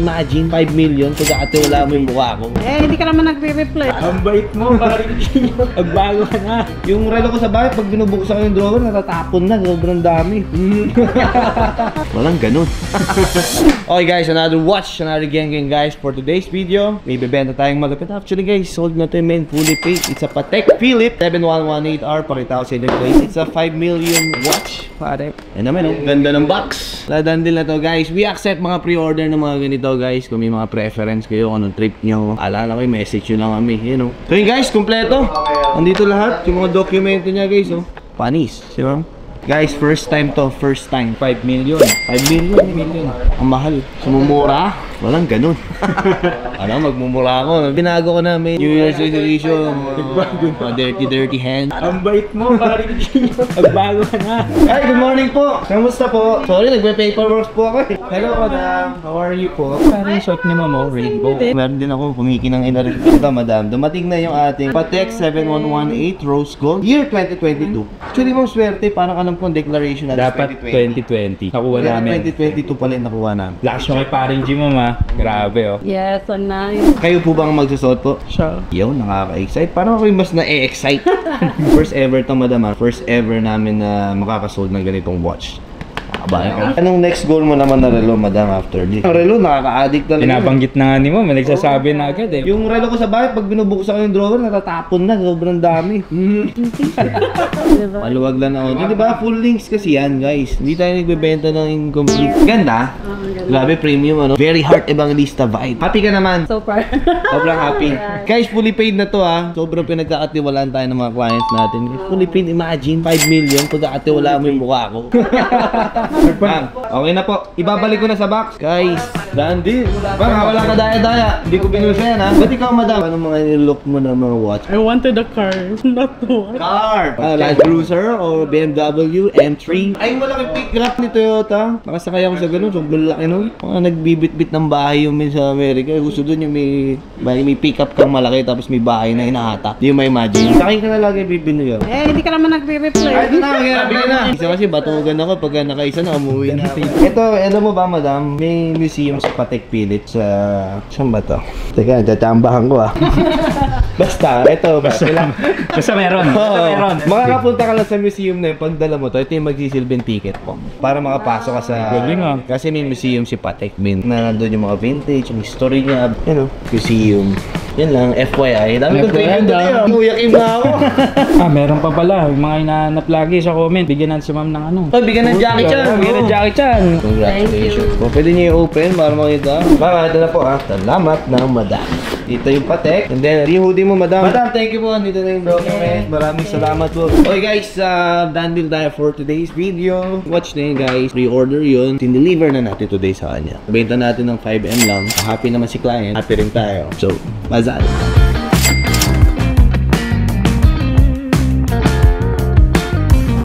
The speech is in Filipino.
imagine 5 million pagkakatiwala mo yung mukha ko. Eh, hindi ka naman nagre-reply. Ang bait mo, pare. Agbago ka na. Yung relo ko sa bahay, pag binubuksan ko yung drawer, natatapon na. Sobrang dami. Walang ganun. Okay guys, another watch, another gang guys for today's video. May bibenta tayong malapit. Actually guys, sold na ito yung main fully paid. It's a Patek Philippe 7118R. Pakita ko sa inyo guys. It's a 5 million watch. Pare. Yan naman oh. Ganda ng box. Ladandil na to guys. We accept mga pre-order ng mga ganito guys. Kung may mga preference kayo, anong trip nyo. Alala ko yung message nyo lang kami. You know. So yun guys, kompleto. Andito lahat. Yung mga dokumento niya guys oh. Panis. Diba? Guys, first time to. First time. 5 million. 5 million. Ang mahal. Sumumura. Walang ganun. Ano, magmumura ako. Binago ko na may New Year's resolution. Dirty hand. Ang bait mo, pare. Magbago ka na. Ay, good morning po. Kamusta po? Sorry, nagpe-paperwork po ako eh. Hello, madam. How are you po? Parang short ni Mamo, rainbow. Meron din ako pumiki ng inarin. Ito, madam. Dumating na yung ating Patek 7118 Rose Gold Year 2022. Actually, mong swerte. Parang alam kong declaration na Dapat 2020. Nakuha namin. 2022 pala yung nakuha namin. Last yung kay paring G, Mama. Grabe, oh. Yes, so nice. Kayo po bang magsusot po? Sure. Yo, nakaka-excite. Parang ako yung mas na-excite. First ever to, madam. First ever namin na makakasold ng ganitong watch. Nakakabayan ka. Anong next goal mo naman na relo, madam, after this? Ang relo, nakaka-addict talaga. Pinabanggit na nga ni Mo, may nagsasabi na agad eh. Yung relo ko sa bahay, pag binubuksan ko yung drawer, natatapon na. Sobrang dami. Diba? Maluwag lang ako. Di ba? Full links kasi yan, guys. Hindi tayo nagbebenta ng incomplete. Ganda. Grabe, premium, ano? Very Heart Evangelista vibe. Happy ka naman. So far. Sobrang happy. Guys, fully paid na to ha. Sobrang pinagkakatiwalaan tayo ng mga clients natin. Fully paid, imagine 5 million pagkakatiwalaan mo yung mukha ko. Okay na po. Ibabalik ko na sa box. Guys, Dandy. Bang, wala ka daya-daya. Hindi ko binulsa yan ha. Ba't ikaw, madam? Ano mga nilook mo ng mga watch? I wanted a car, not the watch. Car! Land Cruiser o BMW M3. Ay, malaking pick-up ni Toyota. Nakasakay ako sa ganun. Sobrang laki nun. Mga nagbibit-bit ng bahay yung min sa Amerika. Gusto dun yung may pick-up kang malaki tapos may bahay na hinahatak. Hindi mo ma-imagine. Sakay ka na lagi bibili yun. Eh, hindi ka naman nagre-reply. Ay, ito na. Magkakabili na. Isa kasi batugan ako pag nakaisa na umuwi na. Ito, alam mo ba, madam? May museum sa Patek Philippe sa... Saan ba to? Teka, tatambahan ko ah. Basta, ito. Basta meron. Basta meron. Makakapunta ka lang sa museum na yun. Pagdala mo to, ito yung magsisilbing ticket po. Para makapasok ka sa... Galing ah. Kasi may museum si Patek Min. Na nandun yung mga vintage, yung history niya. You know, museum. Yan lang, FYI. Dami kong training doon yun. Muyakin na ako. Meron pa pala. Yung mga hinahanap lagi sa comment. Bigyan natin si Ma'am ng ano. Oh, bigyan ng Jackie Chan. Bigyan ng Jackie Chan. Congratulations. Kung pwede niyo i-open para makita. Mama, ito na po ah. Salamat na, madam. Dito yung Patek. And then, yung hoodie mo, madam. Madam, thank you po. Dito na yung document. Maraming salamat po. Okay guys, done deal tayo for today's video. Watch na yun guys. Pre-order yun. Tineliver na natin today sa kanya. Benta natin ng 5M lang. Happy naman si client. Happy rin tayo. So, mazal.